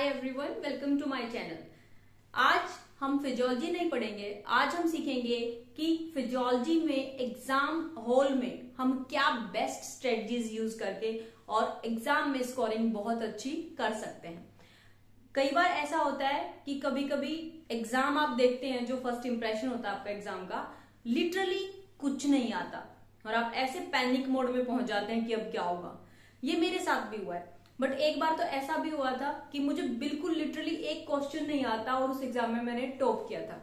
Hi everyone, welcome to my channel. आज हम physiology नहीं पढ़ेंगे, आज हम सीखेंगे कि फिजियोलॉजी में एग्जाम हॉल में हम क्या बेस्ट स्ट्रेटजीज यूज करके और एग्जाम में स्कोरिंग बहुत अच्छी कर सकते हैं। कई बार ऐसा होता है कि कभी कभी एग्जाम आप देखते हैं, जो फर्स्ट इंप्रेशन होता है आपका एग्जाम का, लिटरली कुछ नहीं आता और आप ऐसे पैनिक मोड में पहुंच जाते हैं कि अब क्या होगा। ये मेरे साथ भी हुआ है। बट एक बार तो ऐसा भी हुआ था कि मुझे बिल्कुल लिटरली एक क्वेश्चन नहीं आता और उस एग्जाम में मैंने टॉप किया था।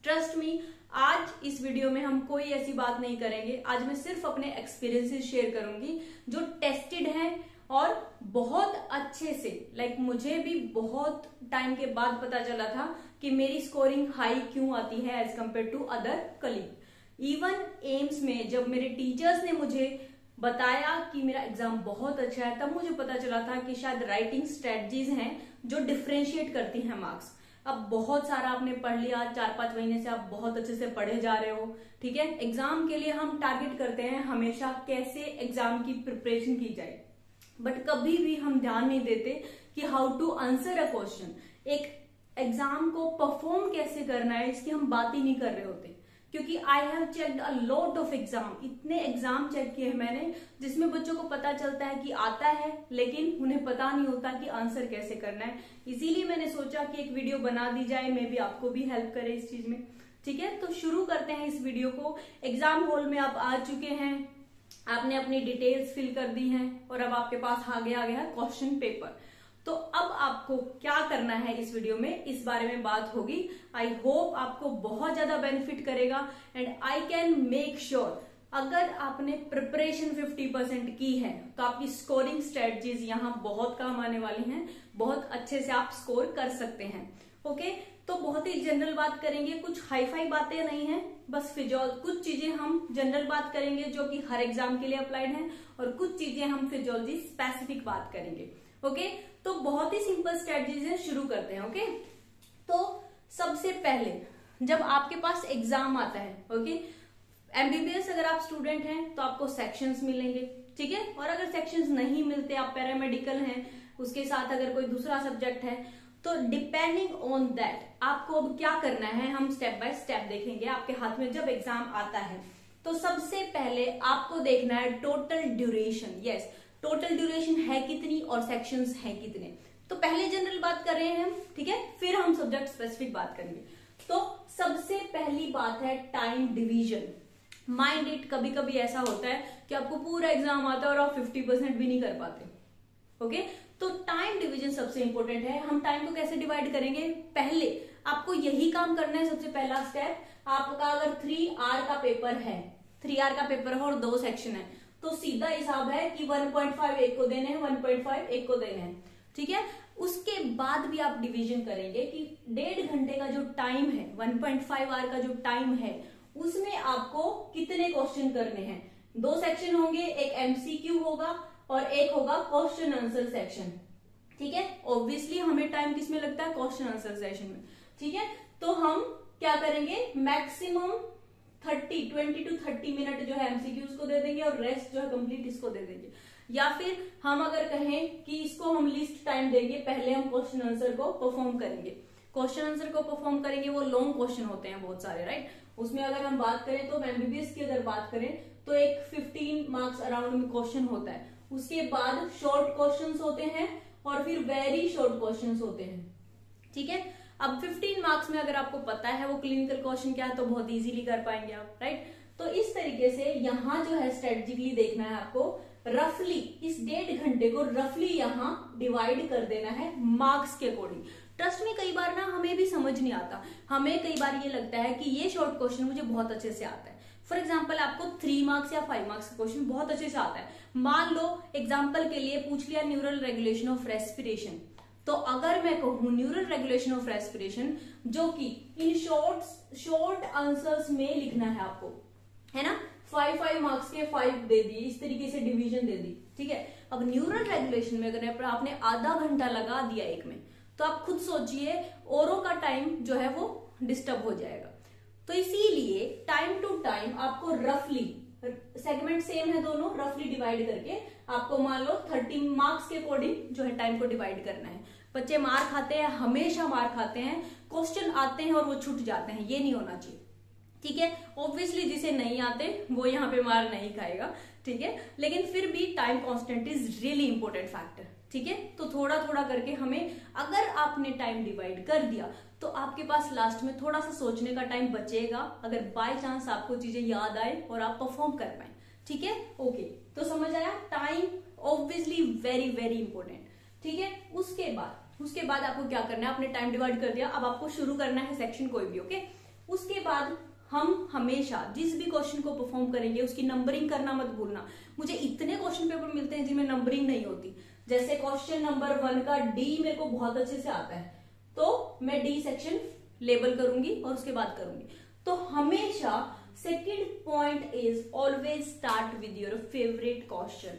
ट्रस्ट मी, आज इस वीडियो में हम कोई ऐसी बात नहीं करेंगे। आज मैं सिर्फ अपने एक्सपीरियंसेस शेयर करूंगी जो टेस्टेड हैं और बहुत अच्छे से मुझे भी बहुत टाइम के बाद पता चला था कि मेरी स्कोरिंग हाई क्यों आती है as compared to other colleague. Even AIIMS में जब मेरे टीचर्स ने मुझे बताया कि मेरा एग्जाम बहुत अच्छा है, तब मुझे पता चला था कि शायद राइटिंग स्ट्रेटजीज हैं जो डिफरेंशिएट करती हैं मार्क्स। अब बहुत सारा आपने पढ़ लिया, 4-5 महीने से आप बहुत अच्छे से पढ़े जा रहे हो, ठीक है। एग्जाम के लिए हम टारगेट करते हैं हमेशा कैसे एग्जाम की प्रिपरेशन की जाए, बट कभी भी हम ध्यान नहीं देते कि how to answer a question. एक एग्जाम को परफॉर्म कैसे करना है, इसकी हम बात ही नहीं कर रहे होते, क्योंकि I have checked a lot of exam. इतने एग्जाम चेक किए हैं मैंने जिसमें बच्चों को पता चलता है कि आता है, लेकिन उन्हें पता नहीं होता कि आंसर कैसे करना है। इसीलिए मैंने सोचा कि एक वीडियो बना दी जाए, मे भी आपको भी हेल्प करे इस चीज में, ठीक है। तो शुरू करते हैं इस वीडियो को। एग्जाम हॉल में आप आ चुके हैं, आपने अपनी डिटेल्स फिल कर दी हैं और अब आपके पास आ गया है क्वेश्चन पेपर। तो अब आपको क्या करना है इस वीडियो में, इस बारे में बात होगी। आई होप आपको बहुत ज्यादा बेनिफिट करेगा and I can make sure अगर आपने प्रिपरेशन 50% की है तो आपकी स्कोरिंग स्ट्रेटजीज यहाँ बहुत काम आने वाली हैं। बहुत अच्छे से आप स्कोर कर सकते हैं। ओके, तो बहुत ही जनरल बात करेंगे, कुछ हाई फाई बातें नहीं है, बस कुछ चीजें हम जनरल बात करेंगे जो कि हर एग्जाम के लिए अप्लाइड है और कुछ चीजें हम फिजियोलॉजी स्पेसिफिक बात करेंगे। ओके, तो बहुत ही सिंपल स्ट्रेटजीज है, शुरू करते हैं। ओके, तो सबसे पहले जब आपके पास एग्जाम आता है, ओके, एमबीबीएस अगर आप स्टूडेंट हैं तो आपको सेक्शंस मिलेंगे, ठीक है। और अगर सेक्शंस नहीं मिलते, आप पैरामेडिकल हैं, उसके साथ अगर कोई दूसरा सब्जेक्ट है, तो डिपेंडिंग ऑन दैट आपको अब क्या करना है, हम स्टेप बाय स्टेप देखेंगे। आपके हाथ में जब एग्जाम आता है तो सबसे पहले आपको देखना है total duration. Yes, total duration है कितनी और सेक्शंस हैं कितने। तो पहले जनरल बात कर रहे हैं हम, ठीक है, फिर हम सब्जेक्ट स्पेसिफिक बात करेंगे। तो सबसे पहली बात है टाइम डिवीजन। माइंड इट, कभी कभी ऐसा होता है कि आपको पूरा एग्जाम आता है और आप 50% भी नहीं कर पाते। ओके, तो टाइम डिवीजन सबसे इंपॉर्टेंट है। हम टाइम को कैसे डिवाइड करेंगे, पहले आपको यही काम करना है। सबसे पहला स्टेप, आपका अगर 3 आवर का पेपर है, 3 आवर का पेपर है और 2 सेक्शन है, तो सीधा हिसाब है कि 1.5 एक को देने हैं, 1.5 एक को देने हैं, ठीक है। उसके बाद भी आप डिवीजन करेंगे कि 1.5 घंटे का जो टाइम है, 1.5 आवर का जो टाइम है, उसमें आपको कितने क्वेश्चन करने हैं। 2 सेक्शन होंगे, एक एमसीक्यू होगा और एक होगा क्वेश्चन आंसर सेक्शन, ठीक है। ऑब्वियसली हमें टाइम किसमें लगता है, क्वेश्चन आंसर सेक्शन में, ठीक है। तो हम क्या करेंगे, मैक्सिमम 20 to 30 मिनट जो है एमसीक्यूज को दे देंगे और रेस्ट जो है कंप्लीट इसको दे देंगे। या फिर हम अगर कहें कि इसको हम लिस्ट टाइम देंगे, पहले हम क्वेश्चन आंसर को परफॉर्म करेंगे। क्वेश्चन आंसर को परफॉर्म करेंगे, वो लॉन्ग क्वेश्चन होते हैं बहुत सारे, राइट। उसमें अगर हम बात करें तो एमबीबीएस की अगर बात करें तो एक 15 मार्क्स अराउंड में क्वेश्चन होता है। उसके बाद शॉर्ट क्वेश्चन होते हैं और फिर वेरी शॉर्ट क्वेश्चन होते हैं, ठीक है। अब 15 मार्क्स में अगर आपको पता है वो क्लिनिकल क्वेश्चन क्या है तो बहुत इजीली कर पाएंगे आप, राइट। तो इस तरीके से यहाँ जो है स्ट्रेटेजिकली देखना है आपको, रफली इस 1.5 घंटे को रफली यहाँ डिवाइड कर देना है मार्क्स के अकॉर्डिंग। ट्रस्ट में कई बार ना हमें भी समझ नहीं आता, हमें कई बार ये लगता है कि ये शॉर्ट क्वेश्चन मुझे बहुत अच्छे से आता है। फॉर एग्जाम्पल आपको 3 मार्क्स या 5 मार्क्स का क्वेश्चन बहुत अच्छे से आता है। मान लो एग्जाम्पल के लिए पूछ लिया न्यूरल रेगुलेशन ऑफ रेस्पिरेशन, तो अगर मैं कहूं न्यूरल रेगुलेशन ऑफ रेस्पिरेशन, जो कि इन शॉर्ट आंसर्स में लिखना है आपको, है ना, 5 मार्क्स के 5 दे दिए, इस तरीके से डिवीजन दे दी, ठीक है। अब न्यूरल रेगुलेशन में अगर आपने आधा घंटा लगा दिया एक में, तो आप खुद सोचिए औरों का टाइम जो है वो डिस्टर्ब हो जाएगा। तो इसीलिए टाइम टू टाइम आपको रफली, सेगमेंट सेम है दोनों, रफली डिवाइड करके आपको मान लो 30 मार्क्स के अकॉर्डिंग जो है टाइम को डिवाइड करना है। बच्चे मार खाते हैं, हमेशा मार खाते हैं, क्वेश्चन आते हैं और वो छूट जाते हैं, ये नहीं होना चाहिए। ठीक है, ऑब्वियसली जिसे नहीं आते वो यहाँ पे मार नहीं खाएगा, ठीक है, लेकिन फिर भी time constant is really important factor. ठीक है, तो थोड़ा थोड़ा करके हमें, अगर आपने टाइम डिवाइड कर दिया तो आपके पास लास्ट में थोड़ा सा सोचने का टाइम बचेगा, अगर बाय चांस आपको चीजें याद आए और आप परफॉर्म कर पाए। ठीक है, ओके, तो समझ आया, time obviously very very important. ठीक है, उसके बाद आपको क्या करना है, आपने टाइम डिवाइड कर दिया, अब आपको शुरू करना है सेक्शन कोई भी। ओके, उसके बाद हम हमेशा जिस भी क्वेश्चन को परफॉर्म करेंगे उसकी नंबरिंग करना मत भूलना। मुझे इतने क्वेश्चन पेपर मिलते हैं जिनमें नंबरिंग नहीं होती, जैसे क्वेश्चन नंबर 1 का डी मेरे को बहुत अच्छे से आता है तो मैं डी सेक्शन लेबल करूंगी और उसके बाद करूंगी। तो हमेशा second point is always start with your favourite question.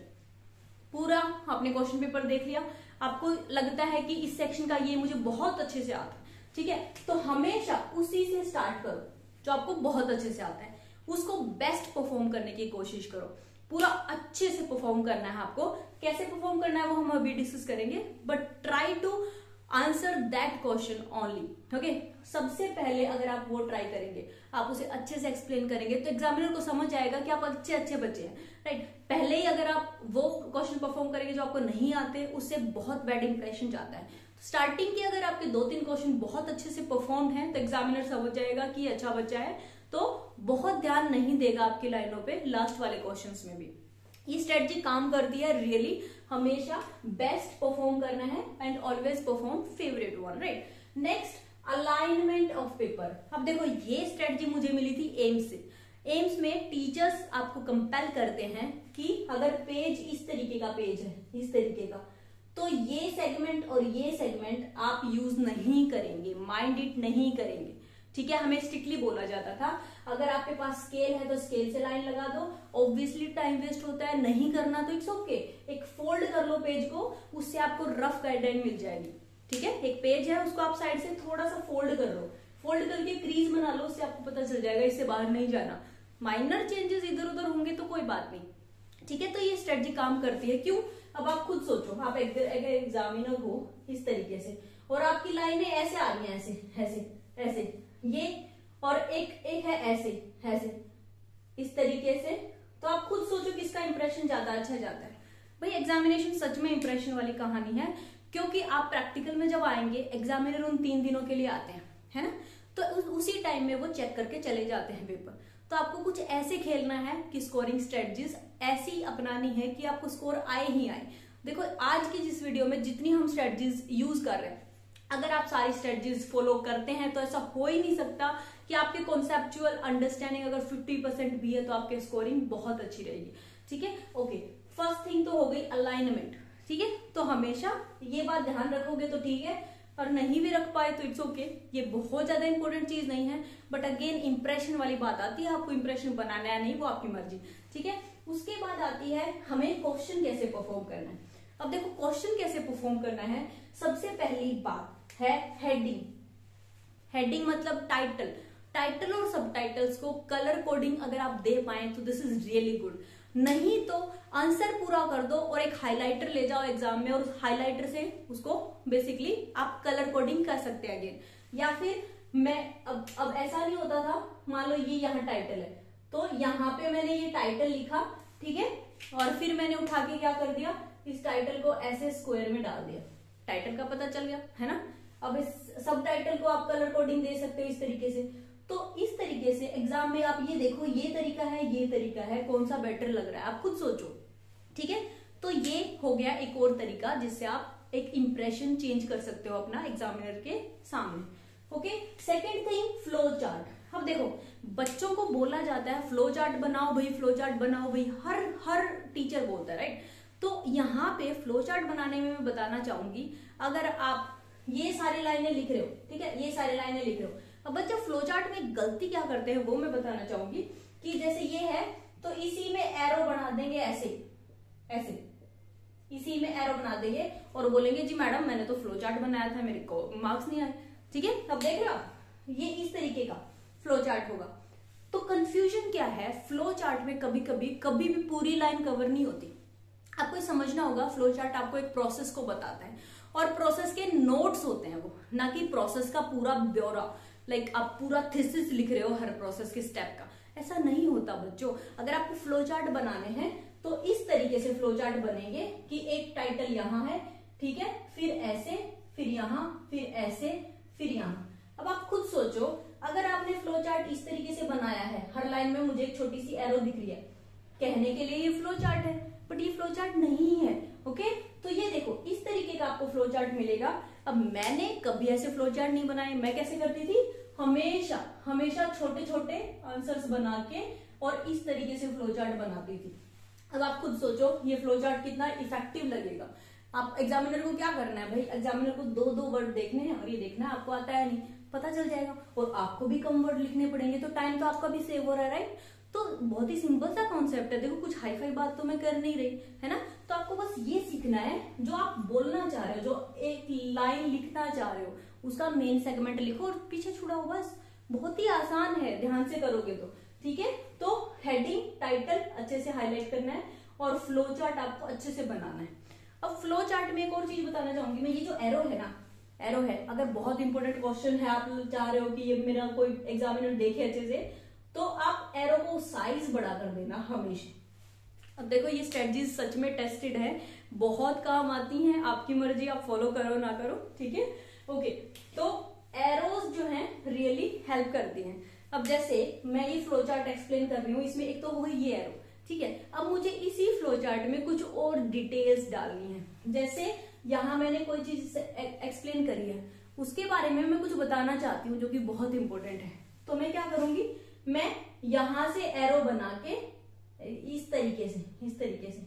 पूरा आपने क्वेश्चन पेपर देख लिया, आपको लगता है कि इस सेक्शन का ये मुझे बहुत अच्छे से आता है, ठीक है, तो हमेशा उसी से स्टार्ट करो जो आपको बहुत अच्छे से आता है, उसको बेस्ट परफॉर्म करने की कोशिश करो, पूरा अच्छे से परफॉर्म करना है आपको। कैसे परफॉर्म करना है वो हम अभी डिस्कस करेंगे, but try to answer that question only. Okay, सबसे पहले अगर आप वो ट्राई करेंगे, आप उसे अच्छे से एक्सप्लेन करेंगे तो एग्जामिनर को समझ आएगा कि आप अच्छे बच्चे हैं, राइट। पहले ही अगर आप वो क्वेश्चन परफॉर्म करेंगे जो आपको नहीं आते, उससे बहुत बैड इंप्रेशन जाता है। स्टार्टिंग के अगर आपके 2-3 क्वेश्चन बहुत अच्छे से परफॉर्म हैं तो एग्जामिनर समझ जाएगा कि अच्छा बच्चा है, तो बहुत ध्यान नहीं देगा आपकी लाइनों पे लास्ट वाले क्वेश्चंस में भी। ये स्ट्रेटजी काम करती है रियली, हमेशा बेस्ट परफॉर्म करना है and always perform favourite one, right. Next, alignment of paper. अब देखो ये स्ट्रेटजी मुझे मिली थी एम्स से। एम्स में टीचर्स आपको कंपेल करते हैं कि अगर पेज इस तरीके का पेज है, इस तरीके का, तो ये सेगमेंट और ये सेगमेंट आप यूज नहीं करेंगे, माइंड इट नहीं करेंगे। ठीक है, हमें स्ट्रिक्टली बोला जाता था अगर आपके पास स्केल है तो स्केल से लाइन लगा दो, ऑब्वियसली टाइम वेस्ट होता है, नहीं करना तो इट्स ओके, एक फोल्ड कर लो पेज को, उससे आपको रफ गाइडलाइन मिल जाएगी। ठीक है, एक पेज है उसको आप साइड से थोड़ा सा फोल्ड कर लो, फोल्ड करके क्रीज बना लो, उससे आपको पता चल जाएगा इससे बाहर नहीं जाना। माइनर चेंजेस इधर उधर होंगे तो कोई बात नहीं, ठीक है, तो ये स्ट्रेटजी काम करती है। क्यों, अब आप खुद सोचो, आप एक एग्जामिनर हो इस तरीके से और आपकी लाइनें ऐसे आ रही हैं, ऐसे ऐसे ऐसे, ये और एक है ऐसे ऐसे इस तरीके से, तो आप खुद सोचो किसका इंप्रेशन ज्यादा अच्छा जाता है। भाई एग्जामिनेशन सच में इंप्रेशन वाली कहानी है, क्योंकि आप प्रैक्टिकल में जब आएंगे, एग्जामिनर उन 3 दिनों के लिए आते हैं, है ना, तो उसी टाइम में वो चेक करके चले जाते हैं पेपर। तो आपको कुछ ऐसे खेलना है कि स्कोरिंग स्ट्रेटजीज ऐसी अपनानी है कि आपको स्कोर आए ही आए। देखो आज की जिस वीडियो में जितनी हम स्ट्रेटजीज यूज कर रहे हैं, अगर आप सारी स्ट्रेटजीज फॉलो करते हैं तो ऐसा हो ही नहीं सकता कि आपके कॉन्सेप्चुअल अंडरस्टैंडिंग अगर 50% भी है तो आपकी स्कोरिंग बहुत अच्छी रहेगी। ठीक है, ओके, फर्स्ट थिंग तो हो गई अलाइनमेंट। ठीक है, तो हमेशा ये बात ध्यान रखोगे तो ठीक है, और नहीं भी रख पाए तो इट्स ओके, ये बहुत ज्यादा इंपॉर्टेंट चीज नहीं है, बट अगेन इंप्रेशन वाली बात आती है, आपको इंप्रेशन बनाना है नहीं, वो आपकी मर्जी। ठीक है, उसके बाद आती है हमें क्वेश्चन कैसे परफॉर्म करना है। अब देखो क्वेश्चन कैसे परफॉर्म करना है, सबसे पहली बात है हेडिंग। हेडिंग मतलब टाइटल, टाइटल और सबटाइटल्स को कलर कोडिंग अगर आप दे पाए तो दिस इज रियली गुड। नहीं तो आंसर पूरा कर दो और एक हाइलाइटर ले जाओ एग्जाम में और उस हाइलाइटर से उसको बेसिकली आप कलर कोडिंग कर सकते हैं अगेन। या फिर मैं अब ऐसा नहीं होता था, मान लो ये यहाँ टाइटल है तो यहाँ पे मैंने ये टाइटल लिखा, ठीक है, और फिर मैंने उठा के क्या कर दिया, इस टाइटल को ऐसे स्क्वायर में डाल दिया, टाइटल का पता चल गया, है ना। अब इस सब टाइटल को आप कलर कोडिंग दे सकते हो इस तरीके से। तो इस तरीके से एग्जाम में आप ये देखो, ये तरीका है, ये तरीका है, कौन सा बेटर लग रहा है आप खुद सोचो। ठीक है, तो ये हो गया एक और तरीका जिससे आप एक इंप्रेशन चेंज कर सकते हो अपना एग्जामिनर के सामने। Okay, second thing flow chart. अब देखो बच्चों को बोला जाता है फ्लो चार्ट बनाओ भाई, फ्लो चार्ट बनाओ भाई, हर टीचर बोलता है, राइट। तो यहाँ पे फ्लो चार्ट बनाने में मैं बताना चाहूंगी, अगर आप ये सारी लाइनें लिख रहे हो, ठीक है, ये सारी लाइनें लिख रहे हो, अब बच्चे फ्लो चार्ट में गलती क्या करते हैं वो मैं बताना चाहूंगी कि जैसे ये है तो इसी में एरो बना देंगे, ऐसे ऐसे इसी में एरो बना देंगे और बोलेंगे जी मैडम मैंने तो फ्लो चार्ट बनाया था, मेरे को मार्क्स नहीं आए। ठीक है, अब देख रहे हो ये इस तरीके का फ्लो चार्ट होगा। तो कंफ्यूजन क्या है, फ्लो चार्ट में कभी भी पूरी लाइन कवर नहीं होती। आपको समझना होगा फ्लो चार्ट आपको एक प्रोसेस को बताता है और प्रोसेस के नोट्स होते हैं वो, ना कि प्रोसेस का पूरा ब्यौरा। लाइक आप पूरा थीसिस लिख रहे हो हर प्रोसेस के स्टेप का, ऐसा नहीं होता बच्चों। अगर आपको फ्लो चार्ट बनाने हैं तो इस तरीके से फ्लो चार्ट बनेंगे कि एक टाइटल यहाँ है, ठीक है, फिर ऐसे, फिर यहाँ, फिर ऐसे, फिर यहाँ। अब आप खुद सोचो, अगर आपने फ्लो चार्ट इस तरीके से बनाया है, हर लाइन में मुझे एक छोटी सी एरो दिख रही है, कहने के लिए ये फ्लो चार्ट है, बट ये फ्लो चार्ट नहीं है। ओके, तो ये देखो इस तरीके का आपको फ्लो चार्ट मिलेगा। अब मैंने कभी ऐसे फ्लो चार्ट नहीं बनाए। मैं कैसे करती थी, हमेशा हमेशा छोटे छोटे आंसर्स बना के और इस तरीके से फ्लो चार्ट बनाती थी। अब आप खुद सोचो ये फ्लो चार्ट कितना इफेक्टिव लगेगा। आप एग्जामिनर को क्या करना है भाई, एग्जामिनर को दो दो वर्ड देखने हैं और ये देखना है आपको आता है नहीं, पता चल जाएगा, और आपको भी कम वर्ड लिखने पड़ेंगे, तो टाइम तो आपका भी सेव हो रहा है, राइट। तो बहुत ही सिंपल सा कॉन्सेप्ट है। देखो कुछ हाई फाई बात तो मैं कर नहीं रही, है ना। तो आपको बस ये सीखना है, जो आप बोलना चाह रहे हो, जो एक लाइन लिखना चाह रहे हो, उसका मेन सेगमेंट लिखो और पीछे छुड़ाओ, बस। बहुत ही आसान है, ध्यान से करोगे तो, ठीक है। तो हेडिंग, टाइटल अच्छे से हाईलाइट करना है और फ्लो चार्ट आपको अच्छे से बनाना है। अब फ्लो चार्ट में एक और चीज बताना चाहूंगी मैं, ये जो एरो है ना, एरो है, अगर बहुत इंपॉर्टेंट क्वेश्चन है, आप चाह रहे हो कि ये मेरा कोई एग्जामिनर देखे अच्छे से, तो आप एरो को साइज बड़ा कर देना हमेशा। अब देखो ये स्ट्रेटजीज सच में टेस्टेड है, बहुत काम आती हैं, आपकी मर्जी, आप फॉलो करो ना करो, ठीक है। ओके, तो एरोज जो हैं रियली हेल्प करती हैं। अब जैसे मैं ये फ्लो चार्ट एक्सप्लेन कर रही हूँ, इसमें एक तो हो गई ये एरो, ठीक है। अब मुझे इसी फ्लो चार्ट में कुछ और डिटेल्स डालनी है। जैसे यहाँ मैंने कोई चीज एक्सप्लेन करी है, उसके बारे में मैं कुछ बताना चाहती हूँ जो कि बहुत इंपॉर्टेंट है। तो मैं क्या करूंगी, मैं यहां से एरो बना के इस तरीके से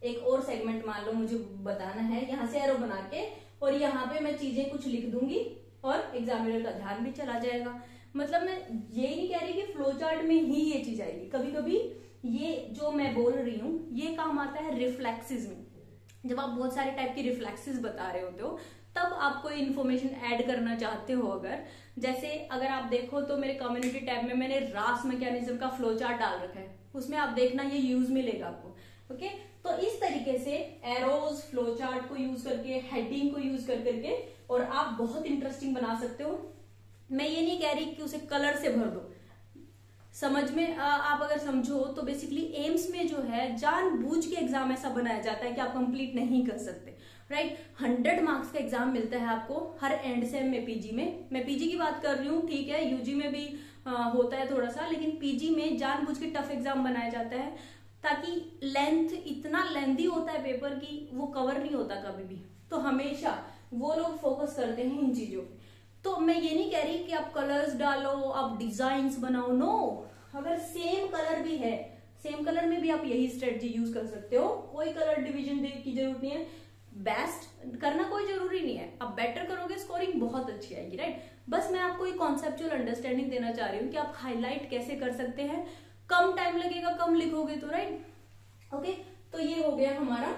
एक और सेगमेंट मान लो मुझे बताना है, यहां से एरो बना के और यहाँ पे मैं चीजें कुछ लिख दूंगी और एग्जामिनर का ध्यान भी चला जाएगा। मतलब मैं ये नहीं कह रही कि फ्लो चार्ट में ही ये चीज आएगी, कभी कभी ये जो मैं बोल रही हूँ ये काम आता है रिफ्लेक्सेस में। जब आप बहुत सारे टाइप की रिफ्लेक्सेस बता रहे होते हो, तब आप कोई इन्फॉर्मेशन ऐड करना चाहते हो। अगर आप देखो तो मेरे कम्युनिटी टैब में मैंने रास मैकेनिज्म का फ्लो चार्ट डाल रखा है, उसमें आप देखना ये यूज मिलेगा आपको। ओके, तो इस तरीके से एरोज, फ्लो चार्ट को यूज करके, हेडिंग को यूज करके और आप बहुत इंटरेस्टिंग बना सकते हो। मैं ये नहीं कह रही कि उसे कलर से भर दो, समझ में आप अगर समझो तो बेसिकली एम्स में जो है जानबूझ के एग्जाम ऐसा बनाया जाता है कि आप कंप्लीट नहीं कर सकते, राइट। 100 मार्क्स का एग्जाम मिलता है आपको हर एंड सेम में। पीजी में, मैं पीजी की बात कर रही हूँ, ठीक है, यूजी में भी होता है थोड़ा सा, लेकिन पीजी में जानबूझ के टफ एग्जाम बनाया जाता है ताकि लेंथ, इतना लेंथी होता है पेपर की वो कवर नहीं होता कभी भी, तो हमेशा वो लोग फोकस करते हैं इन चीजों पे। तो मैं ये नहीं कह रही कि आप कलर्स डालो, आप डिजाइन्स बनाओ, नो। अगर सेम कलर भी है, सेम कलर में भी आप यही स्ट्रेटजी यूज कर सकते हो, कोई कलर डिवीजन की जरूरत नहीं है। बेस्ट करना कोई जरूरी नहीं है, आप बेटर करोगे स्कोरिंग बहुत अच्छी आएगी, राइट। बस मैं आपको एक कॉन्सेप्चुअल अंडरस्टैंडिंग देना चाह रही हूँ कि आप हाईलाइट कैसे कर सकते हैं, कम टाइम लगेगा, कम लिखोगे तो, राइट। ओके, तो ये हो गया हमारा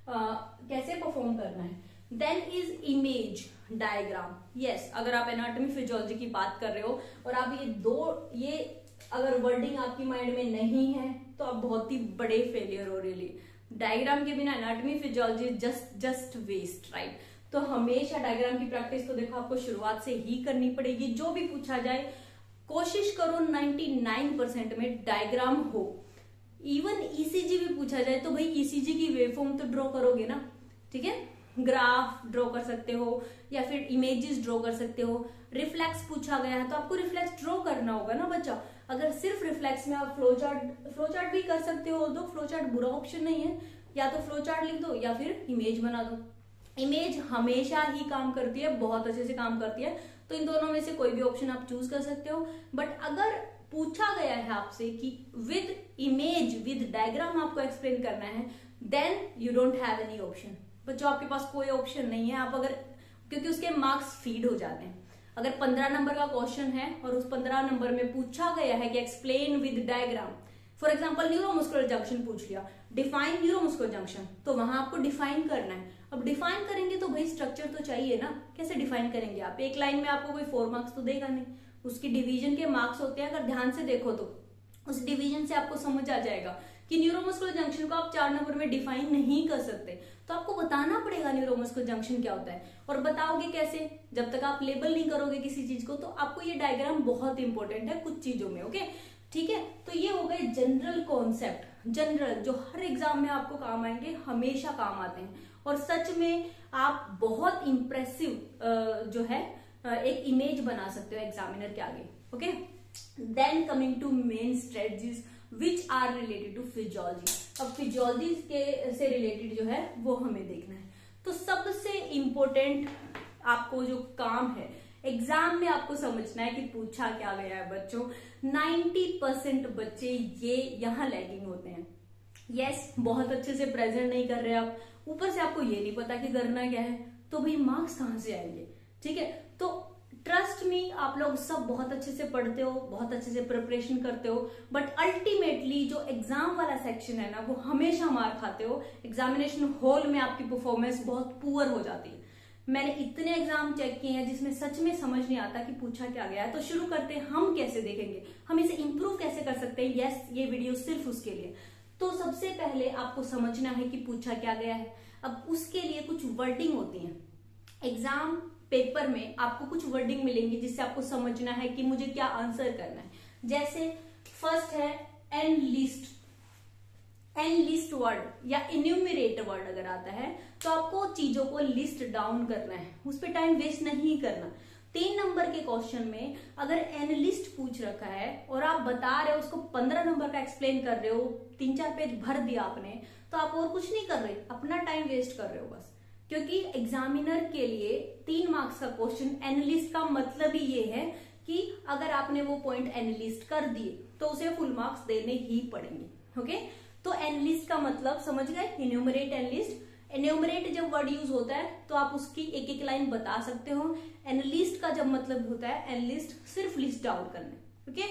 कैसे परफॉर्म करना है। Then is image diagram. Yes, अगर आप एनाटॉमी फिजियोलॉजी की बात कर रहे हो और आप ये अगर वर्डिंग आपकी माइंड में नहीं है तो आप बहुत ही बड़े फेलियर हो रियली। डायग्राम के बिना anatomy physiology just waste, right. तो हमेशा डायग्राम की प्रैक्टिस तो देखो आपको शुरुआत से ही करनी पड़ेगी। जो भी पूछा जाए कोशिश करो 99% में डायग्राम हो। इवन ईसीजी भी पूछा जाए तो भाई ईसीजी की वेवफॉर्म तो ड्रॉ करोगे ना, ठीक है। ग्राफ ड्रॉ कर सकते हो या फिर इमेजेस ड्रॉ कर सकते हो। रिफ्लेक्स पूछा गया है तो आपको रिफ्लेक्स ड्रॉ करना होगा ना बच्चा। अगर सिर्फ रिफ्लेक्स में आप फ्लो चार्ट भी कर सकते हो, तो फ्लो चार्ट बुरा ऑप्शन नहीं है, या तो फ्लो चार्ट लिख दो या फिर इमेज बना दो। इमेज हमेशा ही काम करती है, बहुत अच्छे से काम करती है, तो इन दोनों में से कोई भी ऑप्शन आप चूज कर सकते हो। बट अगर पूछा गया है आपसे कि विद इमेज, विद डायग्राम आपको एक्सप्लेन करना है, then you don't have any option. बच्चों आपके पास कोई ऑप्शन नहीं है, आप अगर, क्योंकि उसके मार्क्स फीड हो जाते हैं। अगर 15 नंबर का क्वेश्चन है और उस 15 नंबर में पूछा गया है कि explain with diagram, for example neuromuscular junction पूछ लिया, डिफाइन न्यूरोमस्कुलर जंक्शन, तो वहां आपको डिफाइन करना है। अब डिफाइन करेंगे तो भाई स्ट्रक्चर तो चाहिए ना, कैसे डिफाइन करेंगे आप? एक लाइन में आपको कोई 4 मार्क्स तो देगा नहीं, उसकी डिवीजन के मार्क्स होते हैं। अगर ध्यान से देखो तो उस डिवीजन से आपको समझ आ जाएगा कि न्यूरोमस्कुलर जंक्शन को आप 4 नंबर में डिफाइन नहीं कर सकते, तो आपको बताना पड़ेगा न्यूरोमस्कुलर जंक्शन क्या होता है। और बताओगे कैसे? जब तक आप लेबल नहीं करोगे किसी चीज को, तो आपको ये डायग्राम बहुत इंपॉर्टेंट है कुछ चीजों में। ओके, ठीक है, तो ये हो गए जनरल कॉन्सेप्ट, जनरल जो हर एग्जाम में आपको काम आएंगे, हमेशा काम आते हैं, और सच में आप बहुत इंप्रेसिव जो है एक इमेज बना सकते हो एग्जामिनर के आगे। Okay, then coming to main strategies which are related to physiology. अब फिजियोलॉजी के से रिलेटेड जो है वो हमें देखना है। तो सबसे इंपॉर्टेंट आपको जो काम है एग्जाम में आपको समझना है कि पूछा क्या गया है बच्चों। 90% बच्चे ये यहाँ लैगिंग होते हैं। यस, बहुत अच्छे से प्रेजेंट नहीं कर रहे आप, ऊपर से आपको ये नहीं पता कि करना क्या है, तो भाई मार्क्स कहां से आएंगे? ठीक है, तो ट्रस्ट मी, आप लोग सब बहुत अच्छे से पढ़ते हो, बहुत अच्छे से प्रिपरेशन करते हो, बट अल्टीमेटली जो एग्जाम वाला सेक्शन है ना, वो हमेशा मार खाते हो। एग्जामिनेशन हॉल में आपकी परफॉर्मेंस बहुत पुअर हो जाती है। मैंने इतने एग्जाम चेक किए हैं जिसमें सच में समझ नहीं आता कि पूछा क्या गया है। तो शुरू करते हैं, हम कैसे देखेंगे, हम इसे इंप्रूव कैसे कर सकते हैं। यस, ये वीडियो सिर्फ उसके लिए। तो सबसे पहले आपको समझना है कि पूछा क्या गया है। अब उसके लिए कुछ वर्डिंग होती है एग्जाम पेपर में, आपको कुछ वर्डिंग मिलेंगी जिससे आपको समझना है कि मुझे क्या आंसर करना है। जैसे फर्स्ट है enlist, enlist word या इन्यूमरेट वर्ड अगर आता है तो आपको चीजों को लिस्ट डाउन करना है, उस पर टाइम वेस्ट नहीं करना। 3 नंबर के क्वेश्चन में अगर एन लिस्ट पूछ रखा है और आप बता रहे हो, उसको 15 नंबर का एक्सप्लेन कर रहे हो, 3-4 पेज भर दिया आपने, तो आप और कुछ नहीं कर रहे, अपना टाइम वेस्ट कर रहे हो बस। क्योंकि एग्जामिनर के लिए 3 मार्क्स का क्वेश्चन एनालिस्ट का मतलब ही ये है कि अगर आपने वो पॉइंट एनालिस्ट कर दिए तो उसे फुल मार्क्स देने ही पड़ेंगे। ओके, तो एनालिस्ट का मतलब समझ गए, इन्यूमरेट एनालिस्ट। एन्यूमरेट जब वर्ड यूज होता है तो आप उसकी एक एक लाइन बता सकते हो। एनालिस्ट का जब मतलब होता है, एनालिस्ट सिर्फ लिस्ट आउट करना। Okay,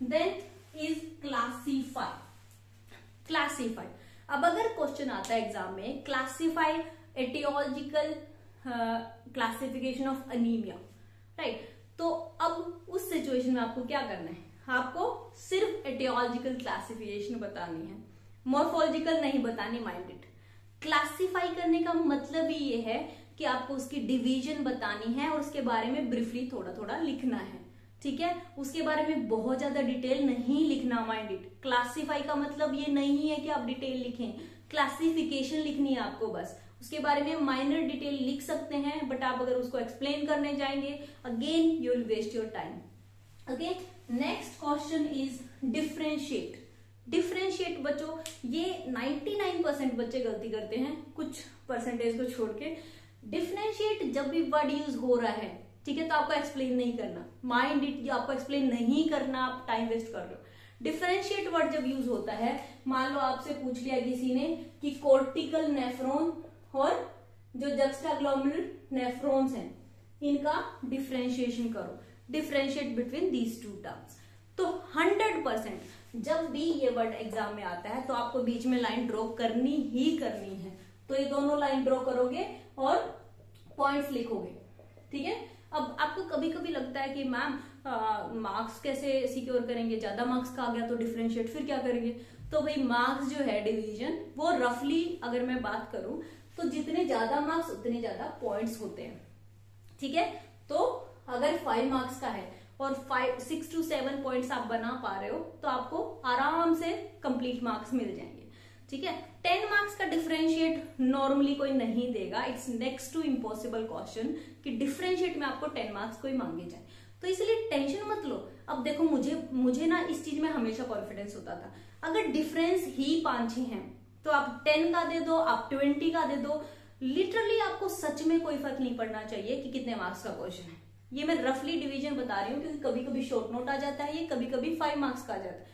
then is classify. Classify, अब अगर क्वेश्चन आता है एग्जाम में, classify aetiological classification of anaemia, right, तो अब उस सिचुएशन में आपको क्या करना है, आपको सिर्फ एटियोलॉजिकल क्लासिफिकेशन बतानी है, मॉर्फोलॉजिकल नहीं बतानी, माइंडेड। क्लासिफाई करने का मतलब ही ये है कि आपको उसकी डिवीजन बतानी है और उसके बारे में ब्रीफली थोड़ा थोड़ा लिखना है। ठीक है, उसके बारे में बहुत ज्यादा डिटेल नहीं लिखना, माइंडेड। क्लासिफाई का मतलब ये नहीं है कि आप डिटेल लिखें, क्लासिफिकेशन लिखनी है आपको बस। उसके बारे में माइनर डिटेल लिख सकते हैं, बट आप अगर उसको एक्सप्लेन करने जाएंगे again you will waste your time. Okay, next question is differentiate. Differentiate बच्चों, ये 99% बच्चे गलती करते हैं, कुछ परसेंटेज को छोड़ के। डिफरेंशिएट जब भी वर्ड यूज हो रहा है, ठीक है, तो आपको एक्सप्लेन नहीं करना, माइंड इट, आपको एक्सप्लेन नहीं करना, आप टाइम वेस्ट कर रहे हो। डिफरेंशिएट वर्ड जब यूज होता है, मान लो आपसे पूछ लिया किसी ने कि कोर्टिकल नेफ्रॉन और जो जक्स्टाग्लोमेरुलर नेफ्रॉन्स हैं, इनका डिफरेंशिएशन करो, differentiate between these two terms. तो 100% जब भी ये वर्ड एग्जाम में आता है तो आपको बीच में लाइन ड्रॉ करनी ही करनी है। तो ये दोनों लाइन ड्रॉ करोगे और पॉइंट्स लिखोगे। ठीक है, अब आपको कभी कभी लगता है कि मैम मार्क्स कैसे सिक्योर करेंगे, ज्यादा मार्क्स का आ गया तो डिफरेंशिएट, फिर क्या करेंगे? तो भाई मार्क्स जो है डिवीजन, वो रफली अगर मैं बात करूं तो जितने ज्यादा मार्क्स उतने ज्यादा पॉइंट्स होते हैं। ठीक है, तो अगर 5 मार्क्स का है और 6 to 7 पॉइंट्स आप बना पा रहे हो तो आपको आराम से कंप्लीट मार्क्स मिल जाएंगे। ठीक है, 10 मार्क्स का डिफरेंशिएट नॉर्मली कोई नहीं देगा, it's next to impossible question कि डिफरेंशिएट में आपको 10 मार्क्स कोई मांगे जाए, तो इसलिए टेंशन मत लो। अब देखो, मुझे ना इस चीज में हमेशा कॉन्फिडेंस होता था, अगर डिफरेंस ही 5-6 हैं तो आप 10 का दे दो, आप 20 का दे दो, लिटरली आपको सच में कोई फर्क नहीं पड़ना चाहिए कि कितने मार्क्स का क्वेश्चन है। ये मैं रफली डिवीजन बता रही हूँ क्योंकि कभी कभी शॉर्ट नोट आ जाता है, ये कभी कभी 5 मार्क्स का आ जाता है,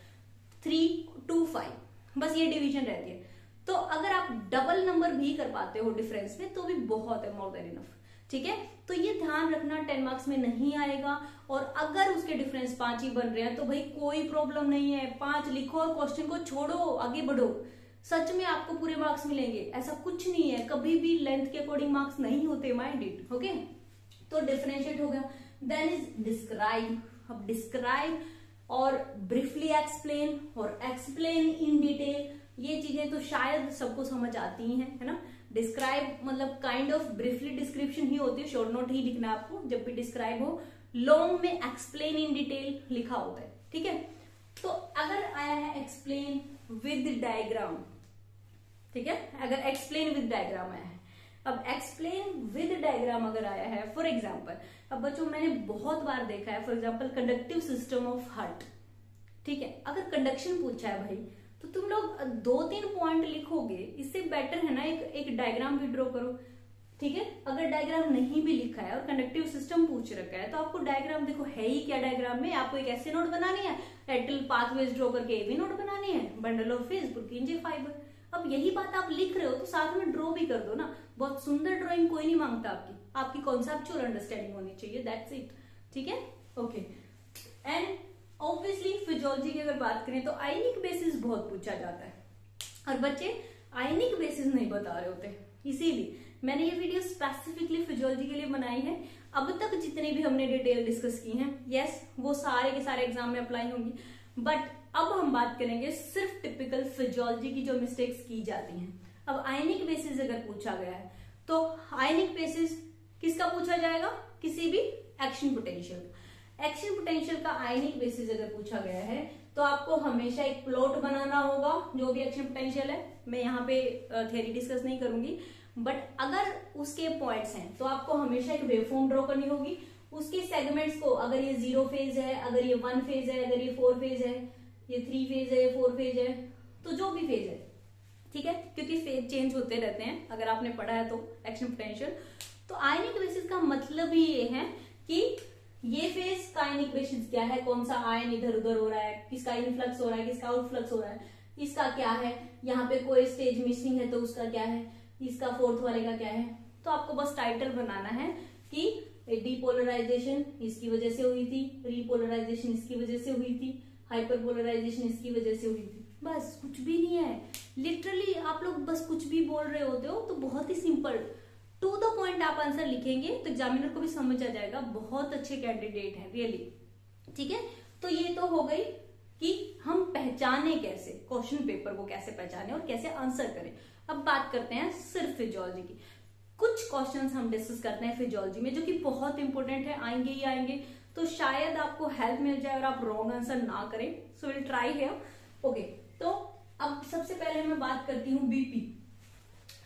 3 to 5, बस ये डिवीजन रहती है। तो अगर आप डबल नंबर भी कर पाते हो डिफरेंस में तो भी बहुत है, मोर देन इनफ। ठीक है, तो ये ध्यान रखना 10 मार्क्स में नहीं आएगा। और अगर उसके डिफरेंस 5 ही बन रहे हैं तो भाई कोई प्रॉब्लम नहीं है, 5 लिखो और क्वेश्चन को छोड़ो, आगे बढ़ो, सच में आपको पूरे मार्क्स मिलेंगे। ऐसा कुछ नहीं है, कभी भी लेंथ के अकॉर्डिंग मार्क्स नहीं होते, माइंड इट। ओके, तो डिफरेंशिएट हो गया। Then is describe. अब डिस्क्राइब और ब्रीफली एक्सप्लेन और एक्सप्लेन इन डिटेल, ये चीजें तो शायद सबको समझ आती ही हैं, है ना। डिस्क्राइब मतलब काइंड ऑफ ब्रीफली डिस्क्रिप्शन ही होती है, शॉर्ट नोट ही लिखना है आपको जब भी डिस्क्राइब हो। लॉन्ग में एक्सप्लेन इन डिटेल लिखा होता है, ठीक है। तो अगर आया है एक्सप्लेन विद डायग्राम, ठीक है, अगर एक्सप्लेन विद डायग्राम आया है, अब एक्सप्लेन विद डायग्राम अगर आया है, फॉर एग्जाम्पल, अब बच्चों मैंने बहुत बार देखा है, for example conductive system of heart, ठीक है, अगर कंडक्शन पूछा है भाई तो तुम लोग 2-3 पॉइंट लिखोगे, इससे बेटर है ना एक डायग्राम भी ड्रॉ करो, ठीक है। अगर डायग्राम नहीं भी लिखा है और कंडक्टिव सिस्टम पूछ रखा है तो आपको डायग्राम देखो है ही क्या, डायग्राम में आपको एक ऐसे नोट बनानी है, एटल पाथवेज ड्रॉ करके भी नोट बनानी है, बंडल ऑफ फेज, पुरकिंजे फाइबर। अब यही बात आप लिख रहे हो तो साथ में ड्रॉ भी कर दो ना, बहुत सुंदर ड्रॉइंग कोई नहीं मांगता आपकी कॉन्सेप्चुअल अंडरस्टैंडिंग होनी चाहिए, दैट्स इट, ठीक है, ओके। एंड ऑब्वियसली फिजियोलॉजी की अगर बात करें तो आयनिक बेसिस बहुत पूछा जाता है और बच्चे आयनिक बेसिस नहीं बता रहे होते, इसीलिए मैंने ये वीडियो स्पेसिफिकली फिजियोलॉजी के लिए बनाई है। अब तक जितने भी हमने डिटेल डिस्कस की हैं, यस वो सारे के सारे एग्जाम में अप्लाई होंगी, बट अब हम बात करेंगे सिर्फ टिपिकल फिजियोलॉजी की जो मिस्टेक्स की जाती हैं। अब आयनिक बेसिस अगर पूछा गया है तो आयनिक बेसिस किसका पूछा जाएगा, किसी भी एक्शन पोटेंशियल, एक्शन पोटेंशियल का आयनिक बेसिस अगर पूछा गया है तो आपको हमेशा एक प्लॉट बनाना होगा, जो भी एक्शन पोटेंशियल है। मैं यहाँ पे थ्योरी डिस्कस नहीं करूंगी, बट अगर उसके पॉइंट्स हैं तो आपको हमेशा एक वेवफॉर्म ड्रॉ करनी होगी, उसके सेगमेंट्स को, अगर ये 0 फेज है, अगर ये 1 फेज है, अगर ये 4 फेज है, ये 3 फेज है, ये 4 फेज है, तो जो भी फेज है, ठीक है, क्योंकि फेज चेंज होते रहते हैं अगर आपने पढ़ा है तो एक्शन पोटेंशियल। तो आयनिक बेसिस का मतलब ही ये है कि ये फेज का आयनिक बेसिस क्या है, कौन सा आयन इधर उधर हो रहा है, किसका इनफ्लक्स हो रहा है, किसका आउटफ्लक्स हो रहा है, इसका क्या है, यहाँ पे कोई स्टेज मिसिंग है तो उसका क्या है, इसका फोर्थ वाले का क्या है। तो आपको बस टाइटल बनाना है कि डीपोलराइजेशन इसकी वजह से हुई थी, रीपोलराइजेशन इसकी वजह से हुई थी, हाइपरपोलराइजेशन इसकी वजह से हुई थी, बस कुछ भी नहीं है। लिटरली आप लोग बस कुछ भी बोल रहे होते हो, तो बहुत ही सिंपल टू द पॉइंट आप आंसर लिखेंगे तो एग्जामिनर को भी समझ आ जाएगा, बहुत अच्छे कैंडिडेट हैं रियली, ठीक है। तो ये तो हो गई कि हम पहचाने कैसे, क्वेश्चन पेपर को कैसे पहचाने और कैसे आंसर करें। अब बात करते हैं सिर्फ फिजियोलॉजी की। कुछ क्वेश्चंस हम डिस्कस करते हैं फिजियोलॉजी में जो कि बहुत इंपॉर्टेंट है, आएंगे ही आएंगे, तो शायद आपको हेल्प मिल जाए और आप रॉन्ग आंसर ना करें। So will try here, okay. तो अब सबसे पहले मैं बात करती हूँ बीपी,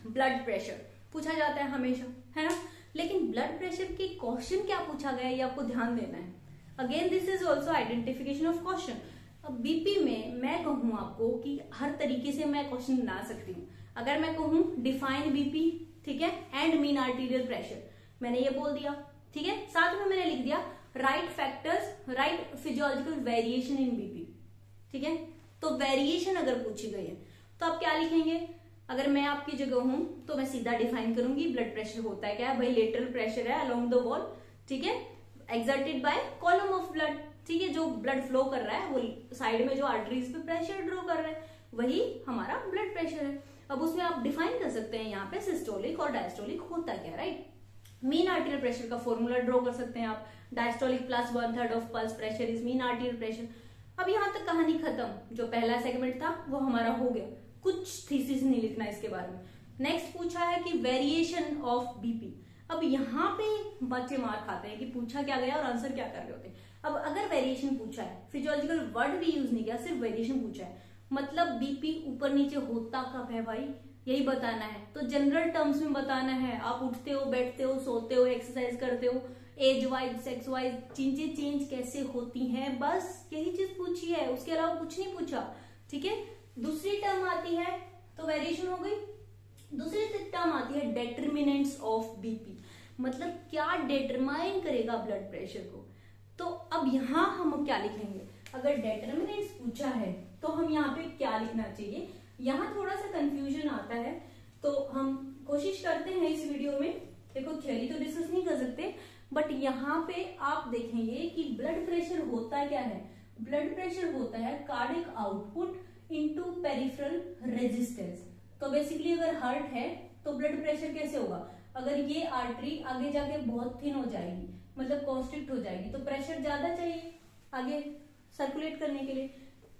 ब्लड प्रेशर पूछा जाता है हमेशा, है ना, लेकिन ब्लड प्रेशर के क्वेश्चन क्या पूछा गया है ये आपको ध्यान देना है। Again this is also identification of question. अब बीपी में मैं कहूं आपको कि हर तरीके से मैं क्वेश्चन बना सकती हूँ। अगर मैं कहूं डिफाइन बीपी, ठीक है, एंड मीन आर्टीरियल प्रेशर, मैंने ये बोल दिया, ठीक है, साथ में मैंने लिख दिया right factors, right physiological variation in BP, ठीक है। तो वेरिएशन अगर पूछी गई है तो आप क्या लिखेंगे, अगर मैं आपकी जगह हूं तो मैं सीधा डिफाइन करूंगी ब्लड प्रेशर होता है क्या, भाई लेटरल प्रेशर है अलोंग द वॉल, ठीक है, exerted by column of blood, ठीक है, जो ब्लड फ्लो कर रहा है वो साइड में जो आर्टरीज पे प्रेशर ड्रॉ कर रहा है वही हमारा ब्लड प्रेशर है। अब उसमें आप डिफाइन कर सकते हैं यहाँ पे सिस्टोलिक और डायस्टोलिक होता क्या, राइट। मीन आर्टीरियल प्रेशर का फॉर्मूला ड्रॉ कर सकते हैं आप, diastolic plus 1/3 of pulse pressure is mean arterial pressure. अब यहाँ तक कहानी खत्म, जो पहला सेगमेंट था वो हमारा हो गया, कुछ थीसिस नहीं लिखना इसके बारे में। नेक्स्ट पूछा है कि वेरिएशन ऑफ बीपी। अब यहाँ पे बच्चे मार खाते हैं कि पूछा क्या गया और आंसर क्या कर रहे होते हैं। अब अगर वेरिएशन पूछा है, फिजियोलॉजिकल वर्ड भी यूज नहीं किया, सिर्फ वेरिएशन पूछा है, मतलब बीपी ऊपर नीचे होता कब है भाई, यही बताना है। तो जनरल टर्म्स में बताना है, आप उठते हो, बैठते हो, सोते हो, एक्सरसाइज करते हो, एज वाइज, सेक्स वाइज चीजें चेंज कैसे होती हैं, बस यही चीज पूछी है, उसके अलावा कुछ नहीं पूछा, ठीक है। दूसरी टर्म आती है, तो वेरिएशन हो गई। दूसरी टर्म आती है डेटरमिनेंट्स ऑफ बीपी, मतलब क्या डिटरमाइन करेगा ब्लड प्रेशर को। तो अब यहाँ हम क्या लिखेंगे, अगर डेटरमिनेंट्स पूछा है तो हम यहाँ पे क्या लिखना चाहिए। यहाँ थोड़ा सा कंफ्यूजन आता है, तो हम कोशिश करते हैं इस वीडियो में, देखो थ्योरी तो डिस्कस नहीं कर सकते, बट यहाँ पे आप देखेंगे कि ब्लड प्रेशर होता क्या है। ब्लड प्रेशर होता है cardiac output into peripheral resistance. तो बेसिकली अगर हार्ट है तो ब्लड प्रेशर कैसे होगा, अगर ये आर्टरी आगे जाके बहुत थिन हो जाएगी, मतलब कॉन्स्ट्रिक्ट हो जाएगी, तो प्रेशर ज्यादा चाहिए आगे सर्कुलेट करने के लिए।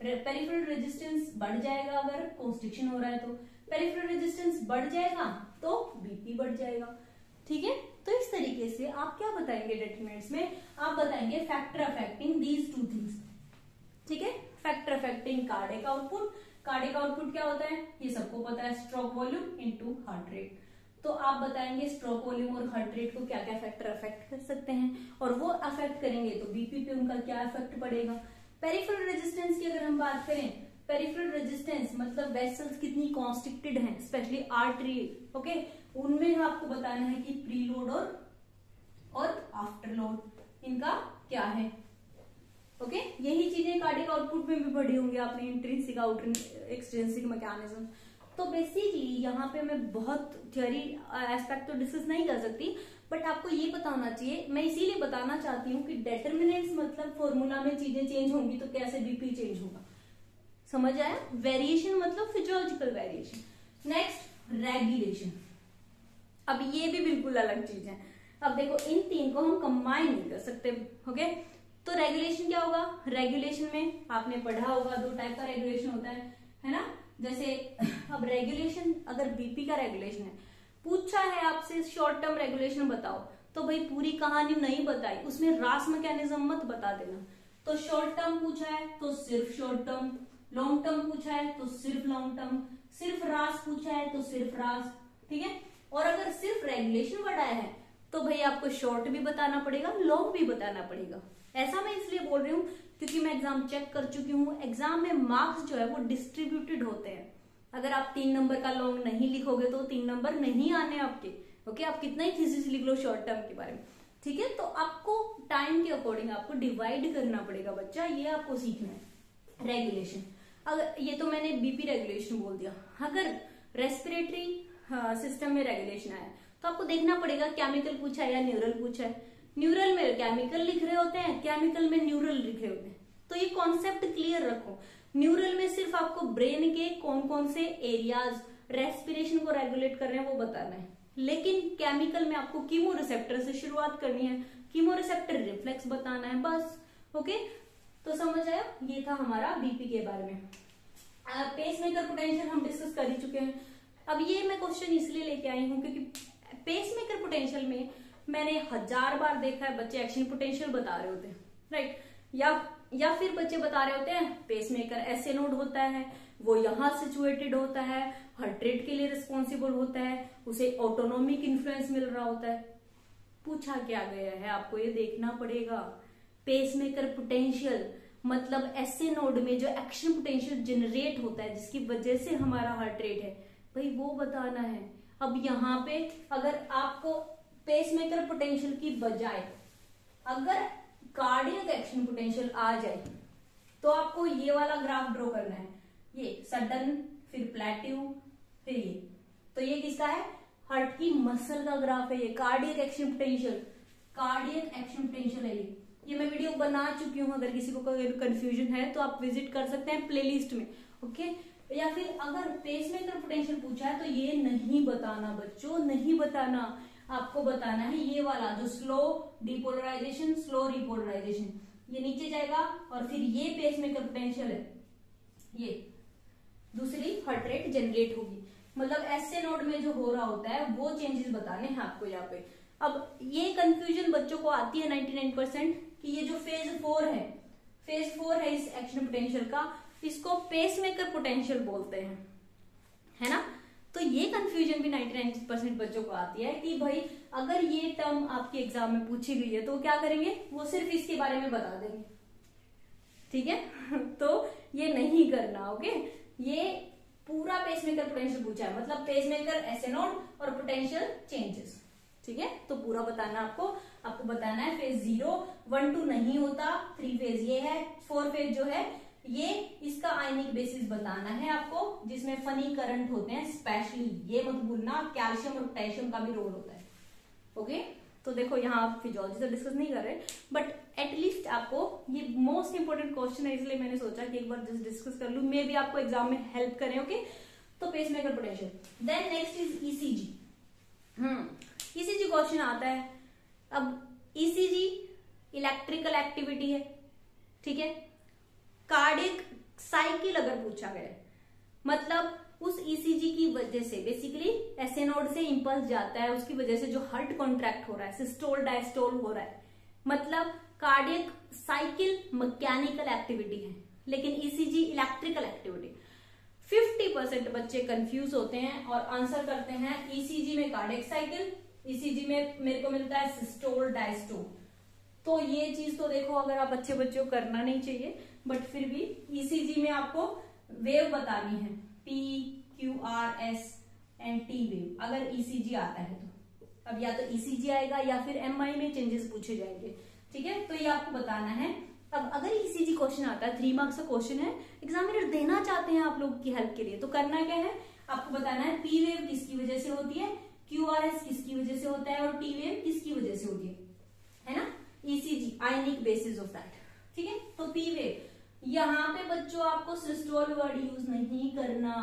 पेरिफेरल रेजिस्टेंस बढ़ जाएगा अगर कॉन्स्ट्रिक्शन हो रहा है तो, पेरिफेरल रेजिस्टेंस बढ़ जाएगा तो बीपी बढ़ जाएगा। ठीक है, तो इस तरीके से आप क्या बताएंगे डिटरमिनेंट्स में, आप बताएंगे factor affecting these two things. ठीक है, factor affecting cardiac output. Cardiac output क्या होता है ये सबको पता है, stroke volume into heart rate. तो आप बताएंगे स्ट्रोक वॉल्यूम और हार्ट रेट को क्या क्या फैक्टर अफेक्ट कर सकते हैं, और वो अफेक्ट करेंगे तो बीपी पे उनका क्या इफेक्ट पड़ेगा। पेरिफेरल रेजिस्टेंस की अगर हम बात करें, पेरिफेरल रेजिस्टेंस मतलब वेसल्स कितनी कॉन्स्ट्रिक्टेड हैं, स्पेशली आर्टरी, ओके, उनमें आपको बताना है कि प्री लोड और आफ्टर लोड इनका क्या है। ओके, यही चीजें कार्डियक आउटपुट में भी पढ़ी होंगी आपने, इंट्रिंसिक एक्सट्रिंसिक मैकेनिज्म। तो बेसिकली यहाँ पे मैं बहुत थ्योरी एस्पेक्ट तो डिस्कस नहीं कर सकती, बट आपको ये पता होना चाहिए, मैं इसीलिए बताना चाहती हूँ कि डिटरमिनेंट्स मतलब फॉर्मूला में चीजें चेंज होंगी तो कैसे बीपी चेंज होगा, समझ आया। वेरिएशन मतलब फिजियोलॉजिकल वेरिएशन। नेक्स्ट रेगुलेशन, अब ये भी बिल्कुल अलग चीज है। अब देखो इन तीन को हम कंबाइन नहीं कर सकते। ओके, तो रेगुलेशन क्या होगा, रेगुलेशन में आपने पढ़ा होगा दो टाइप का रेगुलेशन होता है ना। जैसे अब रेगुलेशन, अगर बीपी का रेगुलेशन है, पूछा है आपसे शॉर्ट टर्म रेगुलेशन बताओ, तो भाई पूरी कहानी नहीं बताई, उसमें रास मैकेनिज्म मत बता देना। तो शॉर्ट टर्म पूछा है तो सिर्फ शॉर्ट टर्म, लॉन्ग टर्म पूछा है तो सिर्फ लॉन्ग टर्म, सिर्फ रास पूछा है तो सिर्फ रास। ठीक है, और अगर सिर्फ रेगुलेशन बढ़ाया है तो भाई आपको शॉर्ट भी बताना पड़ेगा, लॉन्ग भी बताना पड़ेगा। ऐसा मैं इसलिए बोल रही हूँ क्योंकि मैं एग्जाम चेक कर चुकी हूँ, एग्जाम में मार्क्स जो है वो डिस्ट्रीब्यूटेड होते हैं। अगर आप 3 नंबर का लॉन्ग नहीं लिखोगे तो 3 नंबर नहीं आने आपके। ओके, आप कितना ही थीसिस लिख लो शॉर्ट टर्म के बारे में। ठीक है, तो आपको टाइम के अकॉर्डिंग आपको डिवाइड करना पड़ेगा बच्चा, ये आपको सीखना है। रेगुलेशन, अगर ये तो मैंने बीपी रेगुलेशन बोल दिया। अगर रेस्पिरेटरी सिस्टम में रेगुलेशन आया तो आपको देखना पड़ेगा केमिकल पूछा है या न्यूरल पूछा है। न्यूरल में केमिकल लिख रहे होते हैं, केमिकल में न्यूरल लिख रहे होते हैं। तो ये कॉन्सेप्ट क्लियर रखो। न्यूरल में सिर्फ आपको ब्रेन के कौन कौन से एरियाज रेस्पिरेशन को रेगुलेट कर रहे हैं वो बताना है, लेकिन केमिकल में आपको कीमो रिसेप्टर से शुरुआत करनी है, कीमो रिसेप्टर रिफ्लेक्स बताना है बस। ओके, तो समझ आया, ये था हमारा बीपी के बारे में। पेसमेकर पोटेंशियल हम डिस्कस कर ही चुके हैं। अब ये मैं क्वेश्चन इसलिए लेके आई हूँ क्योंकि पेसमेकर पोटेंशियल में मैंने 1000 बार देखा है बच्चे एक्शन पोटेंशियल बता रहे होते हैं, राइट, या फिर बच्चे बता रहे होते हैं पेसमेकर ऐसे नोड होता है, वो यहाँ सिचुएटेड होता है, हार्ट रेट के लिए रिस्पॉन्सिबल होता है, उसे ऑटोनोमिक इन्फ्लुएंस मिल रहा होता है। पूछा क्या गया है आपको ये देखना पड़ेगा। पेसमेकर पोटेंशियल मतलब ऐसे नोड में जो एक्शन पोटेंशियल जनरेट होता है जिसकी वजह से हमारा हार्ट रेट है, भाई वो बताना है। अब यहाँ पे अगर आपको पेसमेकर पोटेंशियल की बजाय अगर कार्डियक एक्शन पोटेंशियल आ जाए तो आपको ये वाला ग्राफ ड्रॉ करना है, ये सडन फिर प्लेट्यू फिर ये, तो ये किसका है, हार्ट की मसल का ग्राफ है, ये cardiac action potential, cardiac action potential है ये मैं वीडियो बना चुकी हूँ, अगर किसी को कोई कंफ्यूजन है तो आप विजिट कर सकते हैं प्लेलिस्ट में। ओके, या फिर अगर पेसमेकर पोटेंशियल पूछा है तो ये नहीं बताना बच्चों, नहीं बताना, आपको बताना है ये वाला जो स्लो डिपोलराइजेशन स्लो रिपोलराइजेशन, ये नीचे जाएगा और फिर ये पेसमेकर पोटेंशियल है, ये दूसरी हार्ट रेट जनरेट होगी, मतलब ऐसे नोड में जो हो रहा होता है वो चेंजेस बताने हैं आपको यहाँ पे। अब ये कंफ्यूजन बच्चों को आती है 99% कि ये जो फेज 4 है इस एक्शन पोटेंशियल का, इसको पेसमेकर पोटेंशियल बोलते हैं, है ना। तो ये कंफ्यूजन भी 99% बच्चों को आती है कि भाई अगर ये टर्म आपके एग्जाम में पूछी गई है तो क्या करेंगे, वो सिर्फ इसके बारे में बता देंगे, ठीक है। तो ये नहीं करना, ओके। ये पूरा पेसमेकर पोटेंशियल पूछा है, मतलब पेसमेकर ऐसे नोड और पोटेंशियल चेंजेस, ठीक है। तो पूरा बताना आपको बताना है फेज 0, 1, 2 नहीं होता, 3 फेज ये है, 4 फेज जो है ये इसका आयनिक बेसिस बताना है आपको, जिसमें फनी करंट होते हैं, स्पेशली ये मत भूलना कैल्शियम और पोटेशियम का भी रोल होता है। ओके, तो देखो यहाँ आप फिजियोलॉजी तो डिस्कस नहीं कर रहे, बट एटलीस्ट आपको ये मोस्ट इंपोर्टेंट क्वेश्चन है, इसलिए मैंने सोचा कि एक बार जस्ट डिस्कस कर लूं, मे भी आपको एग्जाम में हेल्प करें। ओके, तो pacemaker potential, then next is ECG. ECG question आता है। अब ईसीजी इलेक्ट्रिकल एक्टिविटी है, ठीक है, कार्डियक साइकिल अगर पूछा गया, मतलब उस ईसीजी की वजह से बेसिकली एसए नोड से इंपल्स जाता है, उसकी वजह से जो हार्ट कॉन्ट्रैक्ट हो रहा है, सिस्टोल डायस्टोल हो रहा है, मतलब कार्डियक साइकिल मैकेनिकल एक्टिविटी है, लेकिन ईसीजी इलेक्ट्रिकल एक्टिविटी। 50% बच्चे कंफ्यूज होते हैं और आंसर करते हैं ईसीजी में कार्डियक साइकिल, ईसीजी में मेरे को मिलता है सिस्टोल डायस्टोल। तो ये चीज तो देखो, अगर आप अच्छे बच्चों को करना नहीं चाहिए, बट फिर भी ईसीजी में आपको वेव बतानी है, P Q R S and T wave, अगर ईसीजी आता है तो। अब या तो ईसीजी आएगा या फिर एमआई में चेंजेस पूछे जाएंगे, ठीक है, तो ये आपको बताना है। अब अगर ईसीजी क्वेश्चन आता है, 3 मार्क्स का क्वेश्चन है, एग्जामिनर देना चाहते हैं आप लोग की हेल्प के लिए, तो करना क्या है, आपको बताना है पी वेव किसकी वजह से होती है, क्यू आर एस किसकी वजह से होता है और टी वेव किसकी वजह से होती है ना, ECG ionic basis of that, ठीक है। तो पी वेव, यहाँ पे बच्चों आपको सिस्टोल वर्ड यूज नहीं करना,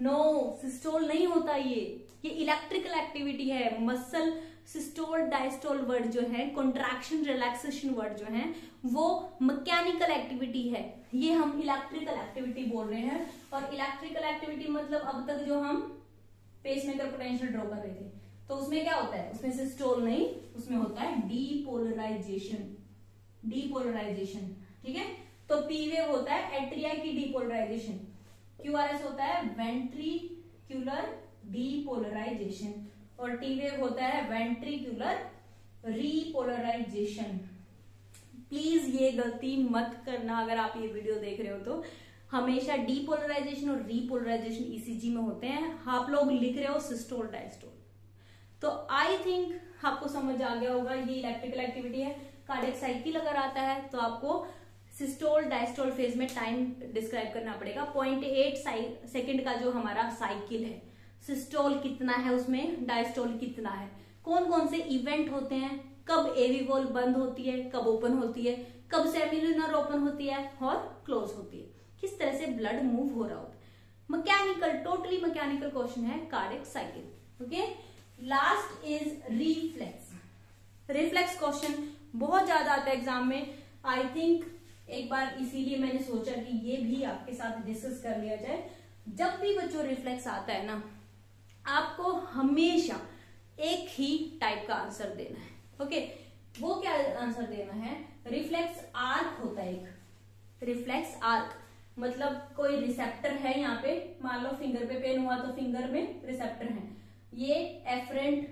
नो सिस्टोल नहीं होता, ये इलेक्ट्रिकल एक्टिविटी है। मसल सिस्टोल डायस्टोल वर्ड जो है, कॉन्ट्रैक्शन रिलैक्सेशन वर्ड जो है, वो मैकेनिकल एक्टिविटी है, ये हम इलेक्ट्रिकल एक्टिविटी बोल रहे हैं। और इलेक्ट्रिकल एक्टिविटी मतलब अब तक जो हम पेसमेकर पोटेंशियल ड्रॉ कर रहे थे, तो उसमें क्या होता है, उसमें सिस्टोल नहीं, उसमें होता है डीपोलराइजेशन, डीपोलराइजेशन, ठीक है। तो पी वेव होता है एट्रिया की डीपोलराइजेशन, क्यूआरएस होता है वेंट्रिक्यूलर डीपोलराइजेशन, और टी वेव होता है वेंट्रिक्यूलर रीपोलराइजेशन। प्लीज ये गलती मत करना अगर आप ये वीडियो देख रहे हो तो, हमेशा डीपोलराइजेशन और रीपोलराइजेशन ईसीजी में होते हैं, आप लोग लिख रहे हो सिस्टोल डायस्टोल। तो आई थिंक आपको समझ आ गया होगा, ये इलेक्ट्रिकल एक्टिविटी है। कार्डियक साइकिल अगर आता है तो आपको सिस्टोल डायस्टोल फेज में टाइम डिस्क्राइब करना पड़ेगा। 0.8 सेकेंड का जो हमारा साइकिल है, सिस्टोल कितना है उसमें, डायस्टोल कितना है, कौन कौन से इवेंट होते हैं, कब एवी वॉल बंद होती है, कब ओपन होती है, कब सेमिलुनर ओपन होती है और क्लोज होती है, किस तरह से ब्लड मूव हो रहा होता है। मैकेनिकल, टोटली मैकेनिकल क्वेश्चन है cardiac cycle. Okay, last is reflex. Reflex question बहुत ज्यादा आता है एग्जाम में, आई थिंक एक बार इसीलिए मैंने सोचा कि ये भी आपके साथ डिस्कस कर लिया जाए। जब भी बच्चों रिफ्लेक्स आता है ना, आपको हमेशा एक ही टाइप का आंसर देना है। ओके, वो क्या आंसर देना है, रिफ्लेक्स आर्क होता है एक, रिफ्लेक्स आर्क मतलब कोई रिसेप्टर है, यहाँ पे मान लो फिंगर पे पेन हुआ तो फिंगर में रिसेप्टर है, ये एफरेंट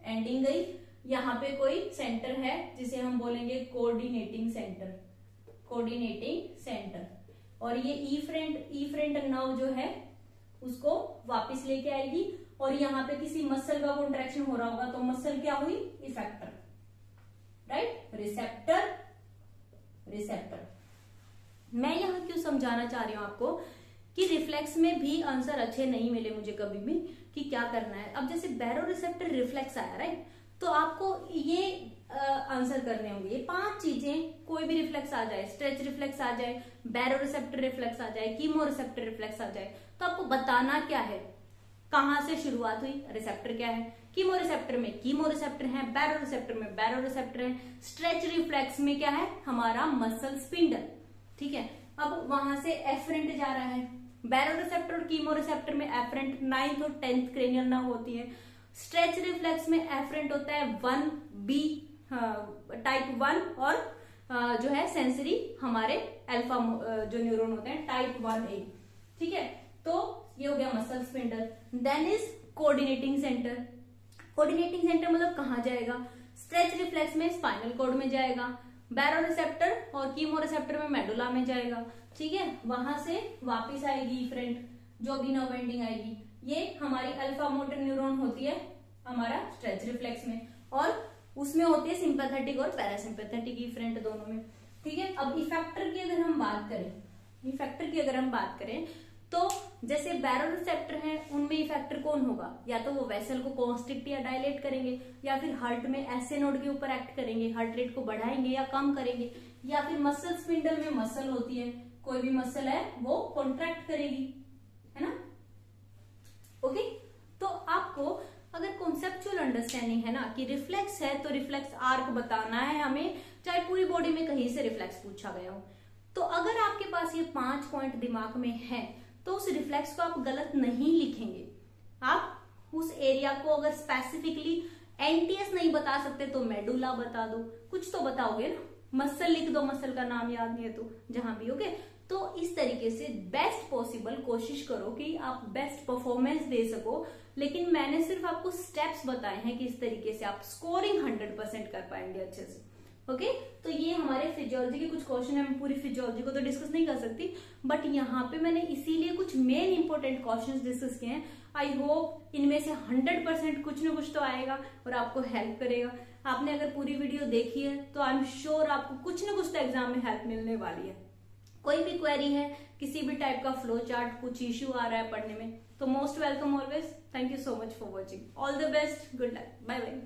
एंडिंग गई, यहाँ पे कोई सेंटर है जिसे हम बोलेंगे कोऑर्डिनेटिंग सेंटर, कोऑर्डिनेटिंग सेंटर, और ये ईफ्रेंट नर्व जो है उसको वापस लेके आएगी, और यहाँ पे किसी मसल का कॉन्ट्रैक्शन हो रहा होगा तो मसल क्या हुई, इफेक्टर, राइट, रिसेप्टर, रिसेप्टर। मैं यहाँ क्यों समझाना चाह रही हूँ आपको कि रिफ्लेक्स में भी आंसर अच्छे नहीं मिले मुझे कभी भी कि क्या करना है। अब जैसे बैरो रिसेप्टर रिफ्लेक्स आया, राइट, तो आपको ये आंसर करने होंगे, ये 5 चीजें, कोई भी रिफ्लेक्स आ जाए, स्ट्रेच रिफ्लेक्स आ जाए, बैरो रिसेप्टर रिफ्लेक्स आ जाए, कीमो रिसेप्टर रिफ्लेक्स आ जाए, तो आपको बताना क्या है, कहां से शुरुआत हुई, रिसेप्टर क्या है, कीमो रिसेप्टर में कीमो रिसेप्टर है, बैरो रिसेप्टर में बैरो रिसेप्टर है, स्ट्रेच रिफ्लेक्स में क्या है हमारा मसल स्पिंडल, ठीक है। अब वहां से एफरेंट जा रहा है, बैरो रिसेप्टर और कीमो रिसेप्टर में एफरेंट 9th और 10th क्रेनियल नर्व होती है, स्ट्रेच रिफ्लेक्स में एफरेंट होता है 1B टाइप 1, और जो है सेंसरी हमारे अल्फा जो न्यूरॉन होते हैं टाइप 1A, ठीक है। तो ये हो गया muscle spindle. Then is coordinating centre, coordinating centre मतलब कहाँ जाएगा, स्ट्रेच रिफ्लेक्स में स्पाइनल कॉर्ड में जाएगा, बैरो रिसेप्टर और कीमो रिसेप्टर में मेडुला में जाएगा, ठीक है। वहां से वापिस आएगी फ्रेंड, जो भी नर्व एंडिंग आएगी, ये हमारी अल्फा मोटर न्यूरॉन होती है हमारा स्ट्रेच रिफ्लेक्स में, और उसमें होती है सिंपैथेटिक और पैरासिम्पैथेटिक इफरेंट दोनों में, ठीक है। अब इफेक्टर की अगर हम बात करें, इफेक्टर की अगर हम बात करें तो जैसे बैरो रिसेप्टर हैं उनमें इफेक्टर कौन होगा, या तो वो वेसल को कॉन्स्ट्रिक्ट या डायलेट करेंगे, या फिर हार्ट में एसए नोड के ऊपर एक्ट करेंगे, हार्ट रेट को बढ़ाएंगे या कम करेंगे, या फिर मसल स्पिंडल में मसल होती है, कोई भी मसल है वो कॉन्ट्रैक्ट करेगी, है ना। ओके, तो आपको अगर कॉन्सेप्चुअल अंडरस्टैंडिंग है ना कि रिफ्लेक्स है तो रिफ्लेक्स आर्क बताना है हमें, चाहे पूरी बॉडी में कहीं से रिफ्लेक्स पूछा गया हो। तो अगर आपके पास ये 5 पॉइंट दिमाग में है तो उस रिफ्लेक्स को आप गलत नहीं लिखेंगे। आप उस एरिया को अगर स्पेसिफिकली एनटीएस नहीं बता सकते तो मेडुला बता दो, कुछ तो बताओगे ना। मसल लिख दो, मसल का नाम याद नहीं है तो जहां भी होगे। तो इस तरीके से बेस्ट पॉसिबल कोशिश करो कि आप बेस्ट परफॉर्मेंस दे सको। लेकिन मैंने सिर्फ आपको स्टेप्स बताए हैं कि इस तरीके से आप स्कोरिंग 100% कर पाएंगे अच्छे से। ओके, तो ये हमारे फिजियोलॉजी के कुछ क्वेश्चन है। मैं पूरी फिजियोलॉजी को तो डिस्कस नहीं कर सकती, बट यहाँ पे मैंने इसीलिए कुछ मेन इंपॉर्टेंट क्वेश्चंस डिस्कस किए हैं। आई होप इनमें से 100% कुछ ना कुछ तो आएगा और आपको हेल्प करेगा। आपने अगर पूरी वीडियो देखी है तो आई एम श्योर आपको कुछ ना कुछ तो एग्जाम में हेल्प मिलने वाली है। कोई भी क्वेरी है, किसी भी टाइप का फ्लो चार्ट, कुछ इश्यू आ रहा है पढ़ने में, तो most welcome always. Thank you so much for watching. All the best, good luck, bye bye.